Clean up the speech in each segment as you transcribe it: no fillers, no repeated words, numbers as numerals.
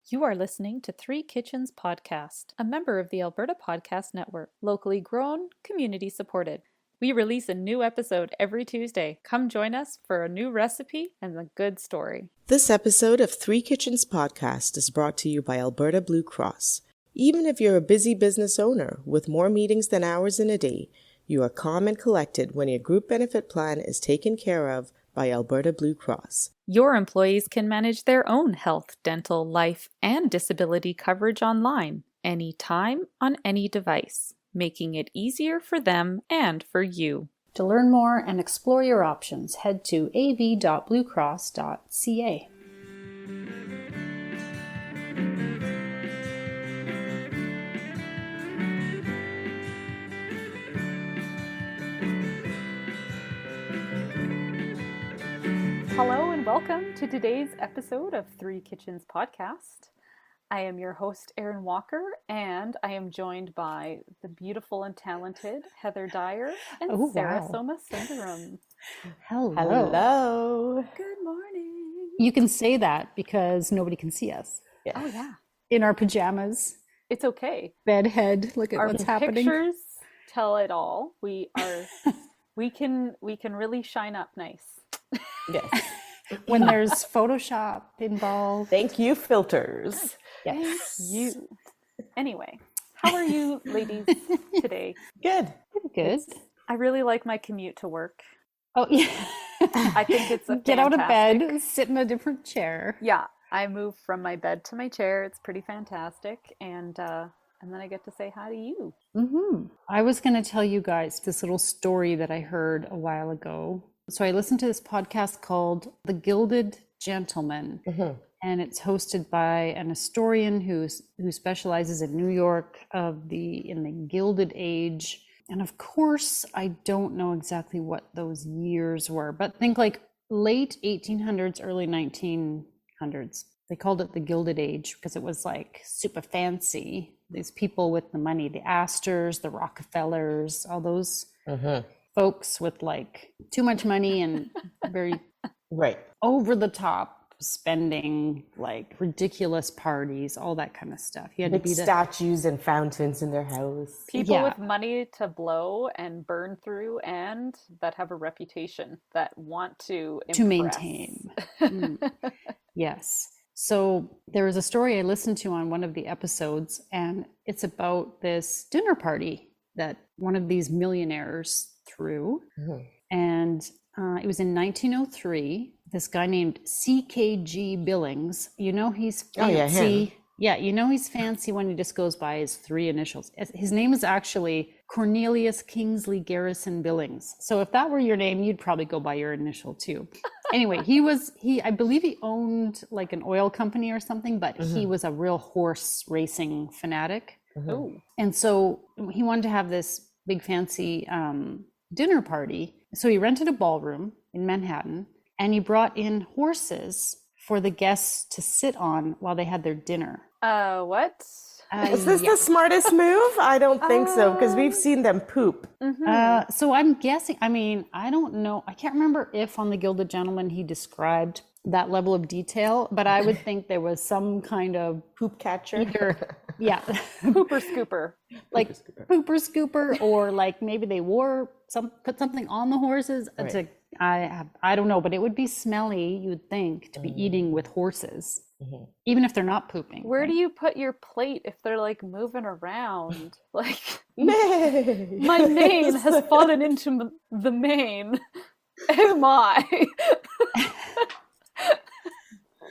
You are listening to Three Kitchens Podcast, a member of the Alberta Podcast Network, locally grown, community supported. We release a new episode every Tuesday. Come join us for a new recipe and a good story. This episode of Three Kitchens Podcast is brought to you by Alberta Blue Cross. Even if you're a busy business owner with more meetings than hours in a day, you are calm and collected when your group benefit plan is taken care of by Alberta Blue Cross. Your employees can manage their own health, dental, life, and disability coverage online, anytime, on any device, making it easier for them and for you. To learn more and explore your options, head to av.bluecross.ca. Hello and welcome to today's episode of Three Kitchens Podcast. I am your host, Erin Walker, and I am joined by the beautiful and talented Heather Dyer and Sarah Soma Sundaram. Hello. Good morning. You can say that because nobody can see us. Yeah. Oh yeah. In our pajamas. It's okay. Bedhead. Look at what's happening. Our pictures tell it all. We can really shine up nice. Yes. When there's Photoshop involved. Thank you, filters. Yes. Thank you. Anyway, how are you ladies today? Good. Good. I really like my commute to work. Oh, yeah. I think it's a Get out of bed, sit in a different chair. Yeah, I move from my bed to my chair. It's pretty fantastic. And then I get to say hi to you. Mm-hmm. I was going to tell you guys this little story that I heard a while ago. So I listened to this podcast called The Gilded Gentleman, and it's hosted by an historian who specializes in New York in the Gilded Age. And of course, I don't know exactly what those years were, but think like late 1800s, early 1900s. They called it the Gilded Age because it was like super fancy. These people with the money, the Astors, the Rockefellers, all those folks with like too much money and very over the top spending, like ridiculous parties, all that kind of stuff. You had Big to be statues and fountains in their house. People with money to blow and burn through, and that have a reputation, that want to maintain. Yes. So there was a story I listened to on one of the episodes, and it's about this dinner party that one of these millionaires threw. And it was in 1903. This guy named C.K.G. Billings, you know he's fancy. You know he's fancy when he just goes by his three initials. His name is actually Cornelius Kingsley Garrison Billings. So if that were your name, you'd probably go by your initial too. Anyway, I believe he owned like an oil company or something, but he was a real horse racing fanatic. And so he wanted to have this big fancy dinner party. So he rented a ballroom in Manhattan, and he brought in horses for the guests to sit on while they had their dinner. What? Is this the smartest move? I don't think so, because we've seen them poop. So I'm guessing, I don't know. I can't remember if on The Gilded Gentleman he described that level of detail, but I would think there was some kind of poop catcher. Pooper scooper. Like pooper scooper, or like maybe they put something on the horses. I don't know, but it would be smelly, you would think, to be eating with horses, even if they're not pooping. Where do you put your plate if they're like moving around? Like, my mane has fallen into the mane. Oh my.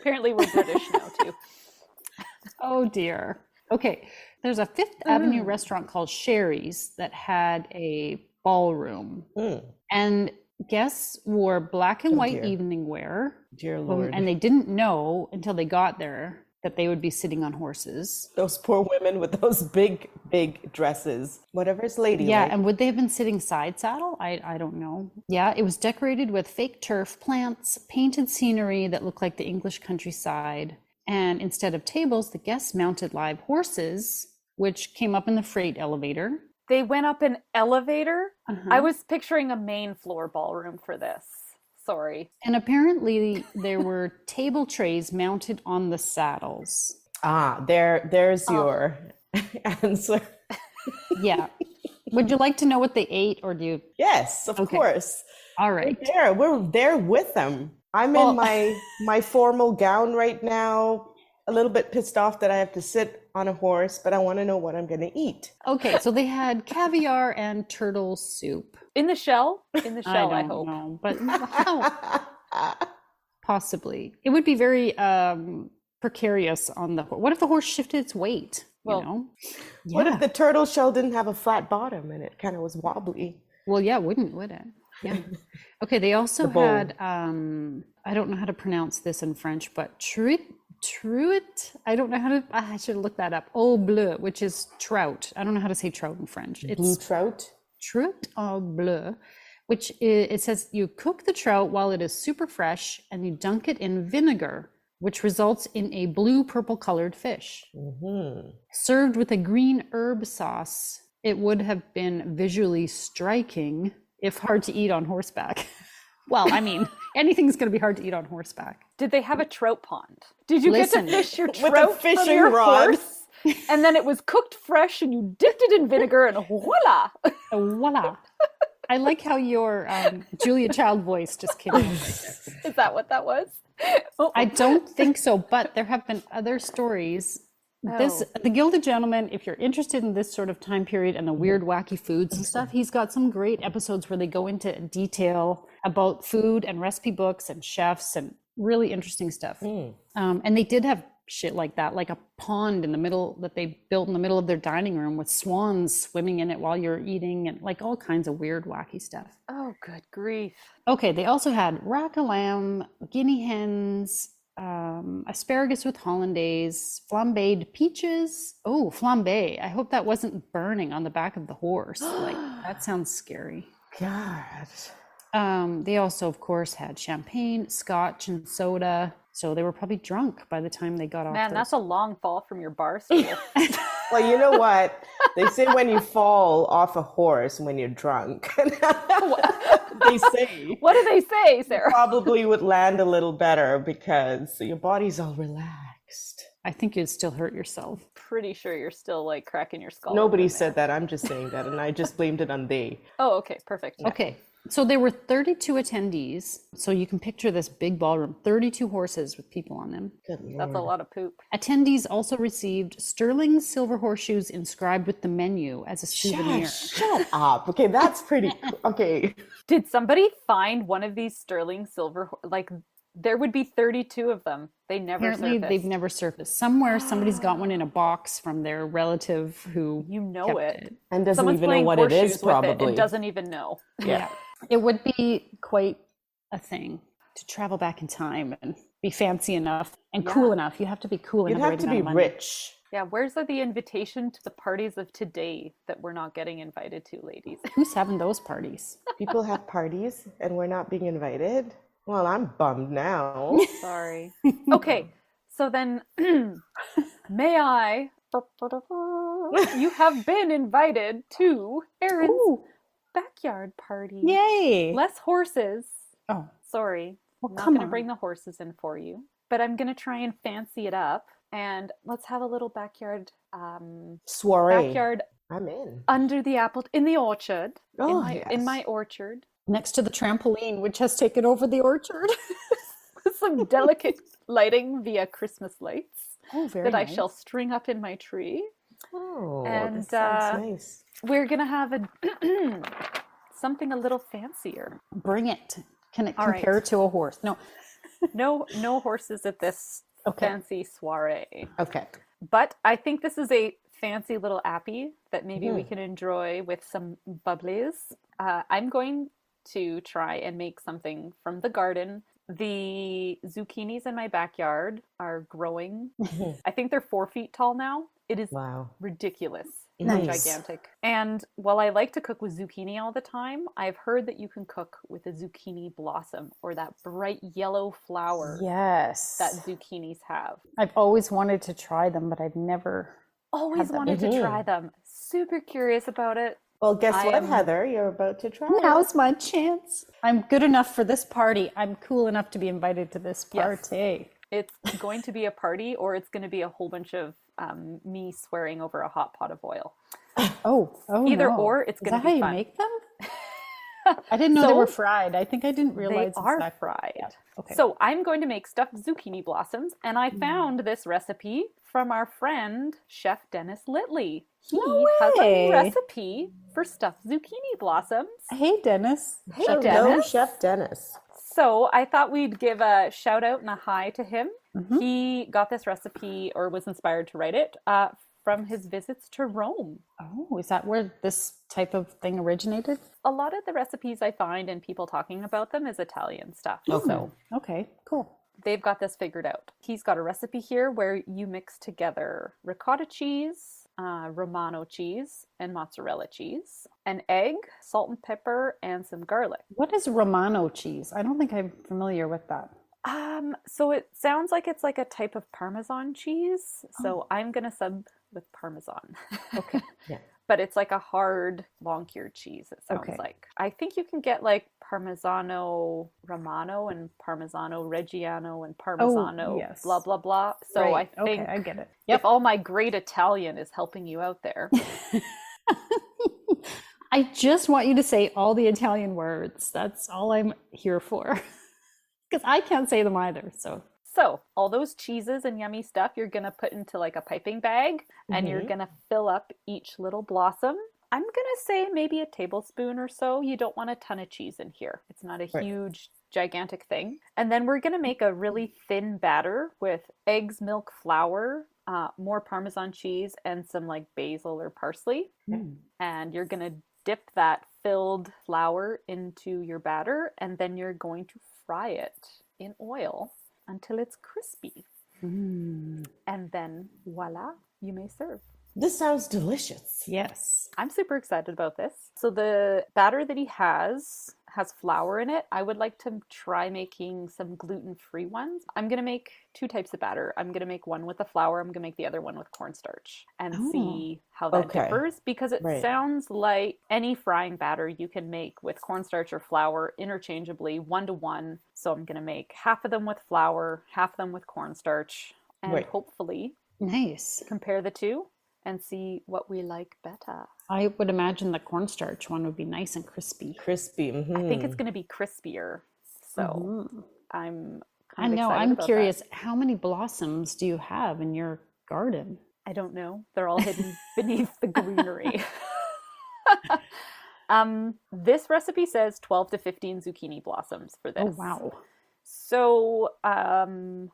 Apparently we're British now too. Oh dear. Okay. There's a Fifth Avenue restaurant called Sherry's that had a ballroom. And guests wore black and white evening wear. Dear Lord. And they didn't know until they got there that they would be sitting on horses. Those poor women with those big, big dresses. Whatever's ladylike. Yeah, and would they have been sitting side saddle? I don't know. Yeah, it was decorated with fake turf, plants, painted scenery that looked like the English countryside. And instead of tables, the guests mounted live horses, which came up in the freight elevator. They went up an elevator? I was picturing a main floor ballroom for this. Sorry. And apparently there were table trays mounted on the saddles. There's your answer. Yeah. Would you like to know what they ate, or do you? Yes, of course. All right. We're there with them. I'm in my formal gown right now, a little bit pissed off that I have to sit on a horse, but I want to know what I'm going to eat. Okay, so they had caviar and turtle soup. In the shell? In the shell, I don't hope. know, but how? Possibly. It would be very precarious on the horse. What if the horse shifted its weight? Well, you know? What if the turtle shell didn't have a flat bottom and it kind of was wobbly? Well, yeah, would it? Yeah. Okay, they also had, I don't know how to pronounce this in French, but truite. I don't know how to, I should look that up. Au bleu, which is trout. I don't know how to say trout in French. It's blue trout? Truite au bleu, which it says you cook the trout while it is super fresh and you dunk it in vinegar, which results in a blue-purple colored fish. Mm-hmm. Served with a green herb sauce, it would have been visually striking if hard to eat on horseback. Well, I mean, anything's going to be hard to eat on horseback. Did they have a trout pond? Did you get to fish your trout with a fishing from your rod? Horse? And then it was cooked fresh and you dipped it in vinegar and voila. Voila. I like how your Julia Child voice just came out. Is that what that was? Oh. I don't think so, but there have been other stories. The Gilded Gentleman, if you're interested in this sort of time period and the weird, wacky foods and stuff, he's got some great episodes where they go into detail about food and recipe books and chefs and really interesting stuff. And they did have shit like that, like a pond in the middle that they built in the middle of their dining room with swans swimming in it while you're eating, and like all kinds of weird, wacky stuff. Oh, good grief. Okay, they also had rack of lamb, guinea hens, asparagus with hollandaise, flambéed peaches. Oh, flambé. I hope that wasn't burning on the back of the horse. Like, that sounds scary. God. They also, of course, had champagne, scotch, and soda. So they were probably drunk by the time they got off. Man, that's a long fall from your bar stool. Well, you know what? They say when you fall off a horse when you're drunk. They say. What do they say, Sarah? Probably would land a little better because your body's all relaxed. I think you'd still hurt yourself. Pretty sure you're still like cracking your skull. Nobody said that. I'm just saying that. And I just blamed it on they. Oh, okay. Perfect. Yeah. Okay. So there were 32 attendees. So you can picture this big ballroom, 32 horses with people on them. Good Lord. That's a lot of poop. Attendees also received sterling silver horseshoes inscribed with the menu as a souvenir. Shut up. Okay, that's pretty cool. Okay. Did somebody find one of these sterling silver, like there would be 32 of them. They never Apparently surfaced. They've never surfaced. Somewhere somebody's got one in a box from their relative who kept it. And doesn't Someone's even know playing what it is horseshoes with probably. and doesn't even know. Yeah. It would be quite a thing to travel back in time and be fancy enough and cool enough. You have to be cool enough. You'd have to be rich. Yeah, where's the invitation to the parties of today that we're not getting invited to, ladies? Who's having those parties? People have parties and we're not being invited? Well, I'm bummed now. Sorry. Okay, so then may I? You have been invited to Erin's backyard party. Yay! Less horses. Oh, sorry. Well, I'm not come going to on. bring the horses in for you, but I'm going to try and fancy it up. And let's have a little backyard soiree. Backyard. I'm in. Under the apple in the orchard. Oh, in my orchard. Next to the trampoline, which has taken over the orchard. With some delicate lighting via Christmas lights Very that nice. I shall string up in my tree. Oh, And that sounds nice. we're gonna have something a little fancier. Bring it. Can it All compare right. to a horse? No. No horses at this fancy soiree. Okay. But I think this is a fancy little appy that maybe we can enjoy with some bubblies. I'm going to try and make something from the garden. The zucchinis in my backyard are growing. I think they're 4 feet tall now. It is ridiculous. Nice. Gigantic. And while I like to cook with zucchini all the time, I've heard that you can cook with a zucchini blossom or that bright yellow flower Yes. that zucchinis have. I've always wanted to try them, but I've never. Always wanted to try them. Super curious about it. Well, guess what, Heather? You're about to try. Now's my chance. I'm good enough for this party. I'm cool enough to be invited to this party. It's going to be a party, or it's going to be a whole bunch of me swearing over a hot pot of oil. Oh, Either no. or, it's Is going that to how be you fun. make them? I didn't know they were So fried. I think I didn't realize they are exactly. fried. Yeah. Okay. So I'm going to make stuffed zucchini blossoms, and I found this recipe from our friend Chef Dennis Litley. He No has a way. recipe for stuffed zucchini blossoms. Hey, Dennis. Hey, Hello, Dennis. Chef Dennis. So I thought we'd give a shout out and a hi to him. Mhm. He got this recipe, or was inspired to write it, from his visits to Rome. Oh, is that where this type of thing originated? A lot of the recipes I find and people talking about them is Italian stuff. Okay. So Okay, cool. they've got this figured out. He's got a recipe here where you mix together ricotta cheese, Romano cheese, and mozzarella cheese, an egg, salt and pepper, and some garlic. What is Romano cheese? I don't think I'm familiar with that. So it sounds like it's like a type of Parmesan cheese. So I'm gonna sub with Parmesan. Okay. Yeah. But it's like a hard, long-cured cheese, it sounds Okay. like. I think you can get like Parmesano Romano and Parmesano Reggiano and Parmesano yes. blah, blah, blah. So Right. I think Okay, I get it. if all my great Italian is helping you out there. I just want you to say all the Italian words. That's all I'm here for. Because I can't say them either. So all those cheeses and yummy stuff you're going to put into like a piping bag, and you're going to fill up each little blossom. I'm going to say maybe a tablespoon or so. You don't want a ton of cheese in here. It's not a huge, gigantic thing. And then we're going to make a really thin batter with eggs, milk, flour, more Parmesan cheese, and some like basil or parsley. And you're going to dip that filled flour into your batter, and then you're going to fry it in oil until it's crispy. And then voila, you may serve. This sounds delicious. Yes. I'm super excited about this. So the batter that he has flour in it. I would like to try making some gluten-free ones. I'm going to make two types of batter. I'm going to make one with the flour. I'm going to make the other one with cornstarch and see how that differs, because it sounds like any frying batter you can make with cornstarch or flour interchangeably, 1-to-1. So I'm going to make half of them with flour, half of them with cornstarch, and hopefully compare the two and see what we like better. I would imagine the cornstarch one would be nice and crispy. Crispy. I think it's going to be crispier. So I'm kind of excited I'm about curious, that. how many blossoms do you have in your garden? I don't know. They're all hidden beneath the greenery. This recipe says 12 to 15 zucchini blossoms for this. Oh, wow. So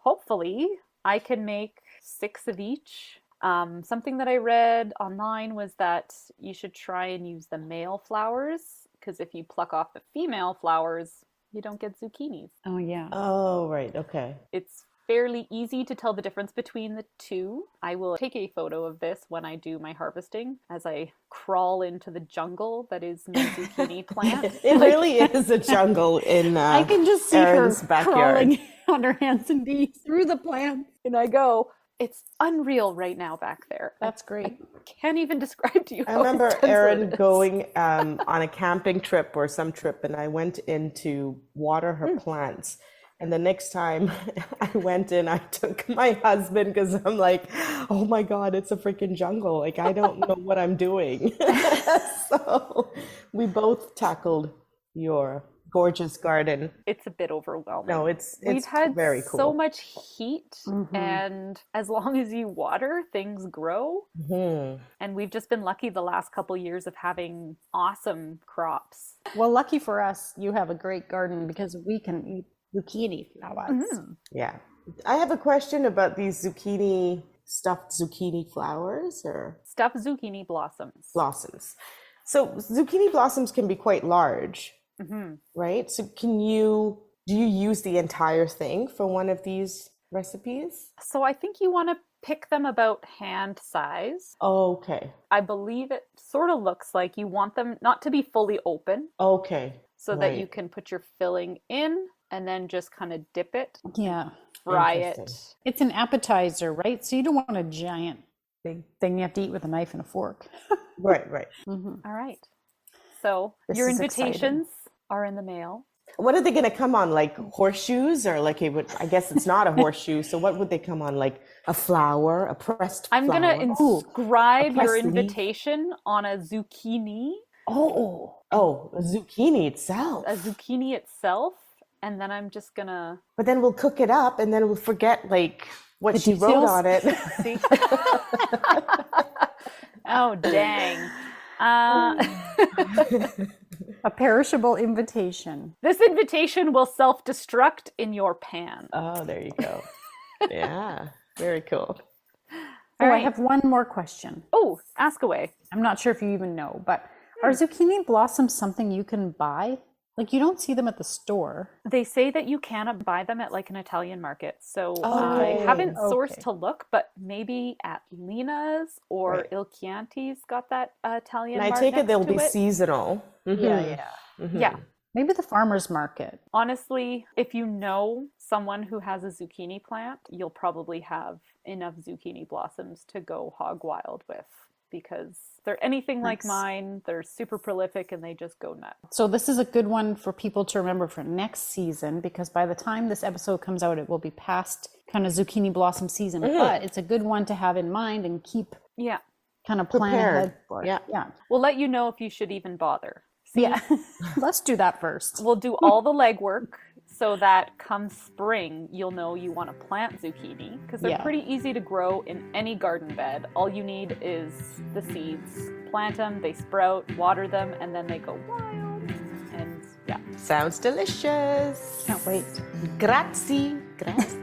hopefully I can make 6 of each. Something that I read online was that you should try and use the male flowers, because if you pluck off the female flowers, you don't get zucchinis. Oh, yeah. Oh, right. Okay. It's fairly easy to tell the difference between the two. I will take a photo of this when I do my harvesting, as I crawl into the jungle that is my zucchini plant. It really is a jungle in I can just see Erin's her backyard. crawling on her hands and knees through the plants. And I go, it's unreal right now back there. That's great. I can't even describe to you I how remember extensive Erin it is. going on a camping trip or some trip, and I went in to water her plants. And the next time I went in, I took my husband, because I'm like, oh my God, it's a freaking jungle. Like, I don't know what I'm doing. So we both tackled your gorgeous garden. It's a bit overwhelming. No, it's We've had very cool. so much heat, and as long as you water, things grow. And we've just been lucky the last couple years of having awesome crops. Well, lucky for us, you have a great garden, because we can eat zucchini flowers. Yeah. I have a question about these stuffed zucchini flowers or Stuffed zucchini blossoms. blossoms. So zucchini blossoms can be quite large, right? So do you use the entire thing for one of these recipes? So I think you want to pick them about hand size. Okay. I believe it sort of looks like you want them not to be fully open, Okay. so that you can put your filling in and then just kind of dip it, Yeah. fry it. Interesting. It's an appetizer, right? So you don't want a giant big thing you have to eat with a knife and a fork. Right. All right. So This your is invitations are in the mail. What are they going to come on? Like horseshoes, or like it would? I guess it's not a horseshoe. So what would they come on? Like a flower, a pressed I'm flower. gonna inscribe your pressed leaf. invitation on a zucchini. Oh, a zucchini itself. A zucchini itself, and then I'm just gonna. But then we'll cook it up, and then we'll forget like what she wrote on it. See? Oh dang! A perishable invitation. This invitation will self-destruct in your pan. Oh, there you go. Yeah, very cool. Oh, right. I have one more question. Oh, ask away. I'm not sure if you even know, but are zucchini blossoms something you can buy? Like, you don't see them at the store. They say that you cannot buy them at like an Italian market. So Oh, I haven't sourced okay. to look, but maybe at Lina's or Right. Il Chianti's got that Italian And I mart take it next they'll to be it. seasonal. Mhm. Yeah. Mhm. Yeah. Maybe the farmer's market. Honestly, if you know someone who has a zucchini plant, you'll probably have enough zucchini blossoms to go hog wild with, because they're anything like Nice. mine. They're super prolific and they just go nuts. So this is a good one for people to remember for next season, because by the time this episode comes out, it will be past kind of zucchini blossom season. But it's a good one to have in mind and keep Yeah. kind of plan Prepared. ahead for. Yeah. Yeah. We'll let you know if you should even bother. Yeah. Let's do that first. We'll do all the legwork so that come spring, you'll know you want to plant zucchini, because they're Yeah. pretty easy to grow in any garden bed. All you need is the seeds. Plant them, they sprout, water them, and then they go wild. And yeah. Sounds delicious. Can't wait. Grazie. Grazie.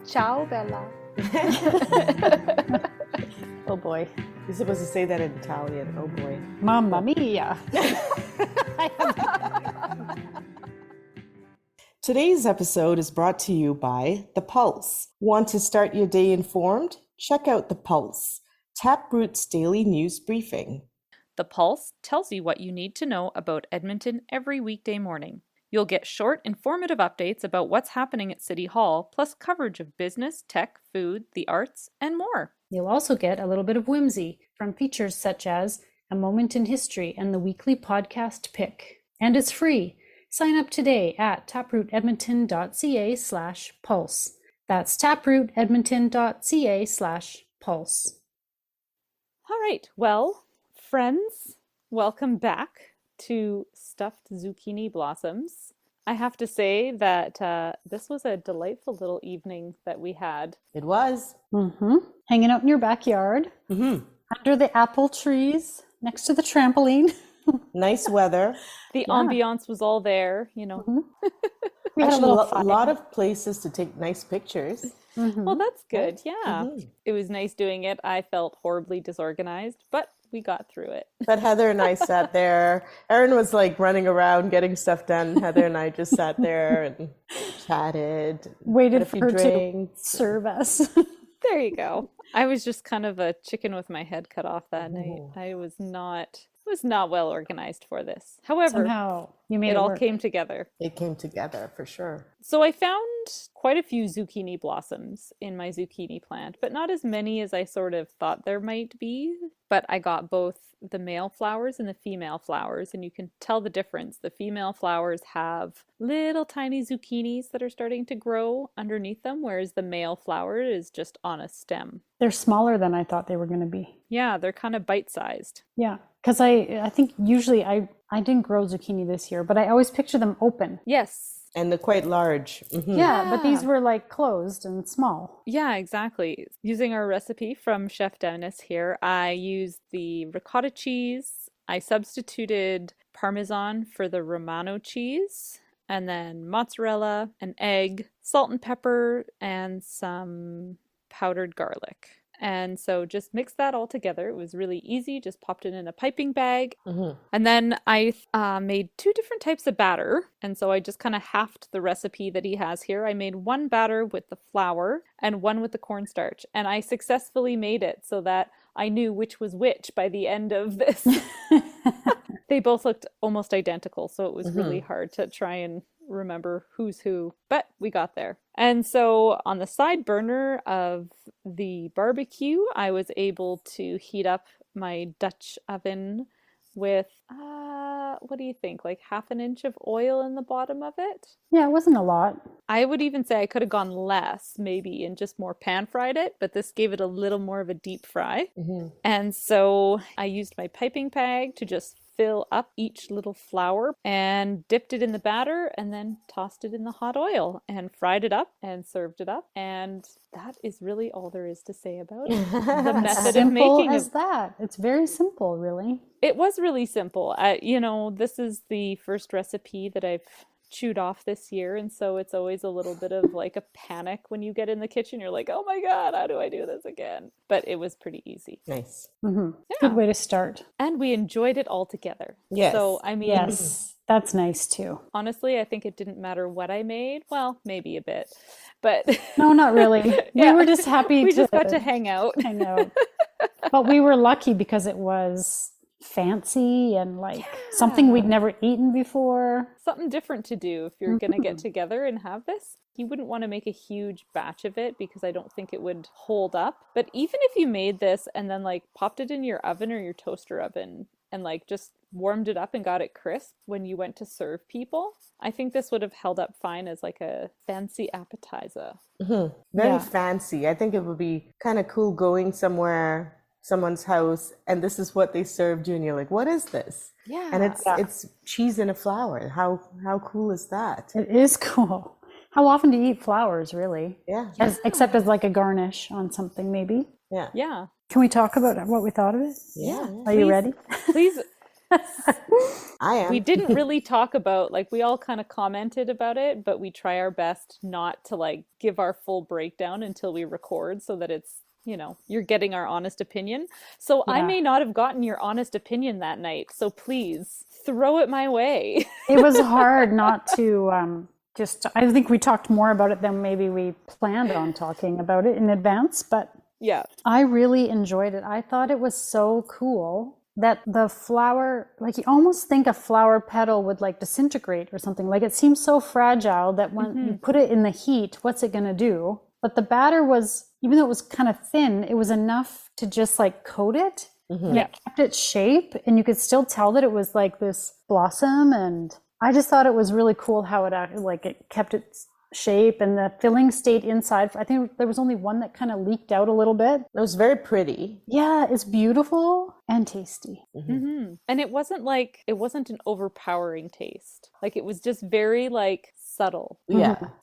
Ciao, Bella. Oh boy. You're supposed to say that in Italian. Oh boy. Mamma mia. Today's episode is brought to you by The Pulse. Want to start your day informed? Check out The Pulse, Taproot's daily news briefing. The Pulse tells you what you need to know about Edmonton every weekday morning. You'll get short, informative updates about what's happening at City Hall, plus coverage of business, tech, food, the arts, and more. You'll also get a little bit of whimsy from features such as A Moment in History and the weekly podcast pick. And it's free. Sign up today at taprootedmonton.ca/pulse. That's taprootedmonton.ca/pulse. All right, well, friends, welcome back to Stuffed Zucchini Blossoms. I have to say that this was a delightful little evening that we had. It was. Hanging out in your backyard, under the apple trees, next to the trampoline. Nice weather. The ambiance was all there, you know. We had a Actually, little a fun. lot of places to take nice pictures. Well, that's good. Yeah. It was nice doing it. I felt horribly disorganized, but we got through it. But Heather and I sat there. Erin was like running around getting stuff done. Heather and I just sat there and chatted. Waited had a for few her to drinks. serve us. There you go. I was just kind of a chicken with my head cut off that night. I was not well organized for this. However, Somehow you made it it all work. came together. It came together for sure. So I found quite a few zucchini blossoms in my zucchini plant, but not as many as I sort of thought there might be. But I got both the male flowers and the female flowers, and you can tell the difference. The female flowers have little tiny zucchinis that are starting to grow underneath them, whereas the male flower is just on a stem. They're smaller than I thought they were going to be. Yeah, they're kind of bite-sized. Yeah, because I think usually I didn't grow zucchini this year, but I always picture them open. Yes. And they're quite large. Yeah, but these were like closed and small. Yeah, exactly. Using our recipe from Chef Dennis here, I used the ricotta cheese. I substituted Parmesan for the Romano cheese, and then mozzarella, an egg, salt and pepper, and some powdered garlic. And so just mixed that all together. It was really easy. Just popped it in a piping bag. And then I made two different types of batter. And so I just kind of halved the recipe that he has here. I made one batter with the flour and one with the cornstarch. And I successfully made it so that I knew which was which by the end of this. They both looked almost identical. So it was really hard to try and remember who's who, but we got there. And so on the side burner of the barbecue, I was able to heat up my Dutch oven with what do you think? Like half an inch of oil in the bottom of it? Yeah, it wasn't a lot. I would even say I could have gone less, maybe, and just more pan fried it, but this gave it a little more of a deep fry. And so I used my piping bag to just fill up each little flower and dipped it in the batter and then tossed it in the hot oil and fried it up and served it up. And that is really all there is to say about it. The method of making as that. It's very simple, really. It was really simple. This is the first recipe that I've chewed off this year, and so it's always a little bit of like a panic when you get in the kitchen. You're like, oh my god, how do I do this again? But it was pretty easy. Nice. Yeah. Good way to start. And we enjoyed it all together. Yes. So I mean, yes, that's nice too. Honestly, I think it didn't matter what I made. Well, maybe a bit, but no, not really. We were just happy. We just got to hang out. But we were lucky because it was fancy and like something we'd never eaten before. Something different to do if you're going to get together and have this. You wouldn't want to make a huge batch of it because I don't think it would hold up. But even if you made this and then like popped it in your oven or your toaster oven and like just warmed it up and got it crisp when you went to serve people, I think this would have held up fine as like a fancy appetizer. Very fancy. I think it would be kind of cool going somewhere, someone's house, and this is what they served you and you're like, what is this? And it's cheese in a flower. How cool is that? It is cool. How often do you eat flowers, really? Except as like a garnish on something, maybe. Yeah. Can we talk about what we thought of it? Are you ready? Please. I am. We didn't really talk about, like, we all kind of commented about it, but we try our best not to like give our full breakdown until we record so that it's, you're getting our honest opinion. So I may not have gotten your honest opinion that night. So please throw it my way. It was hard not to I think we talked more about it than maybe we planned on talking about it in advance. But I really enjoyed it. I thought it was so cool that the flower, like you almost think a flower petal would like disintegrate or something. Like it seems so fragile that when you put it in the heat, what's it going to do? But the batter was, even though it was kind of thin, it was enough to just like coat it. And it kept its shape, and you could still tell that it was like this blossom. And I just thought it was really cool how it acted, like it kept its shape and the filling stayed inside. I think there was only one that kind of leaked out a little bit. It was very pretty. Yeah, it's beautiful and tasty. And it wasn't an overpowering taste. Like it was just very like subtle.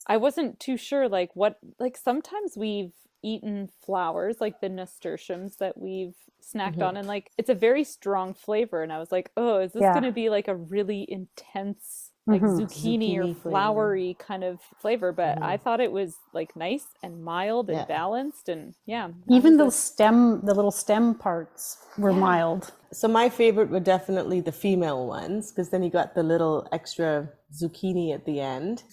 I wasn't too sure like what, like sometimes we've eaten flowers like the nasturtiums that we've snacked on, and like it's a very strong flavor, and I was like, oh, is this going to be like a really intense like zucchini or flowery kind of flavor? But I thought it was like nice and mild and balanced, and even the little stem parts were mild. So my favorite were definitely the female ones, because then you got the little extra zucchini at the end.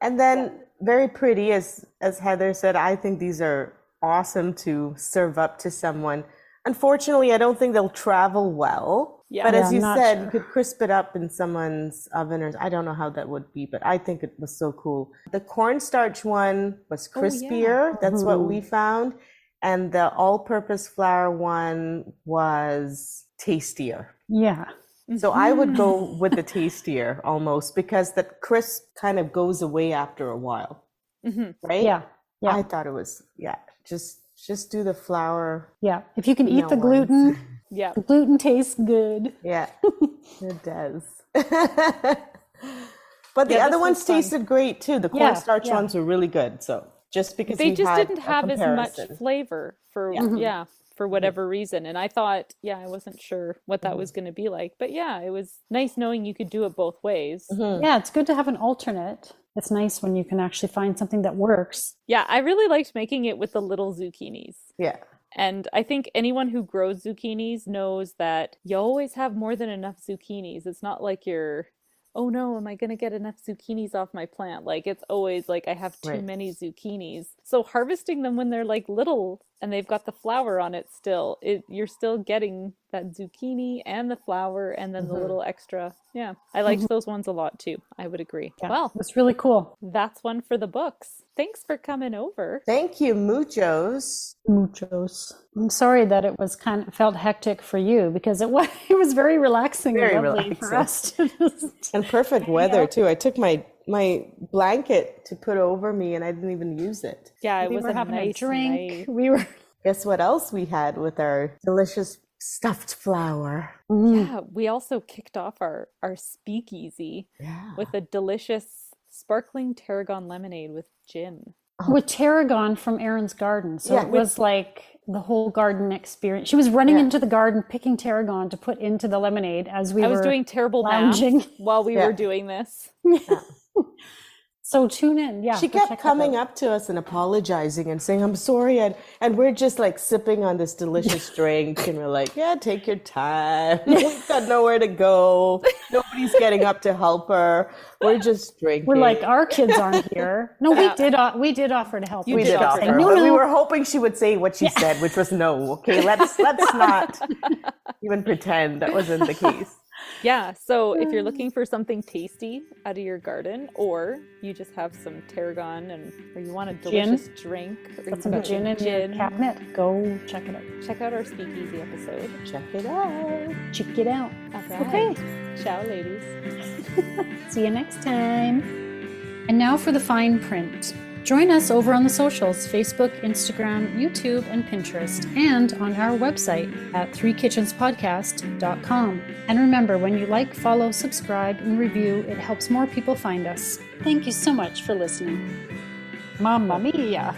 And then very pretty, as Heather said. I think these are awesome to serve up to someone. Unfortunately, I don't think they'll travel well. But as you said, you could crisp it up in someone's oven, or I don't know how that would be, but I think it was so cool. The cornstarch one was crispier. That's what we found. And the all-purpose flour one was tastier. So I would go with the tastier almost, because the crisp kind of goes away after a while. Right? I thought it was, just do the flour. If you can eat the gluten, the gluten tastes good. It does. But the other ones tasted great too. The cornstarch ones were really good. So just because they just didn't have as much flavor for for whatever reason. And I thought, I wasn't sure what that was going to be like. But it was nice knowing you could do it both ways. Yeah, it's good to have an alternate. It's nice when you can actually find something that works. Yeah, I really liked making it with the little zucchinis. And I think anyone who grows zucchinis knows that you always have more than enough zucchinis. It's not like you're, oh no, am I going to get enough zucchinis off my plant? Like it's always like I have too many zucchinis. So harvesting them when they're like little and they've got the flower on it still, you're still getting that zucchini and the flower and then the little extra. I liked those ones a lot too. I would agree. Well, it's really cool. That's one for the books. thanks for coming over. Thank you, muchos. Muchos. I'm sorry that it was felt hectic for you, because it was very relaxing Very and lovely relaxing. for us to just And perfect weather too. I took my blanket to put over me and I didn't even use it. Yeah, it we was were a having a nice drink. night. We were Guess what else we had with our delicious stuffed flower? Yeah, we also kicked off our speakeasy Yeah. with a delicious sparkling tarragon lemonade with gin. with tarragon from Erin's garden. So Yeah, it was like the whole garden experience. She was running into the garden, picking tarragon to put into the lemonade as we I were was doing terrible lounging. math while we were doing this. So tune in. Yeah. She go check kept that coming out. up to us and apologizing and saying, I'm sorry. And we're just like sipping on this delicious drink. And we're like, yeah, take your time. We've got nowhere to go. Nobody's getting up to help her. We're just drinking. We're like, our kids aren't here. No, we did offer to help. We did offer. No, But we no. were hoping she would say what she said, which was no. Okay, let's not even pretend that wasn't the case. Yeah, so if you're looking for something tasty out of your garden, or you just have some tarragon or you want a delicious drink, or Put you've some got gin in your cabinet. Go check it out. check out our speakeasy episode. Check it out. Check it out. All right. Okay. Ciao, ladies. See you next time. And now for the fine print. Join us over on the socials, Facebook, Instagram, YouTube, and Pinterest, and on our website at threekitchenspodcast.com. And remember, when you like, follow, subscribe, and review, it helps more people find us. Thank you so much for listening. Mamma mia!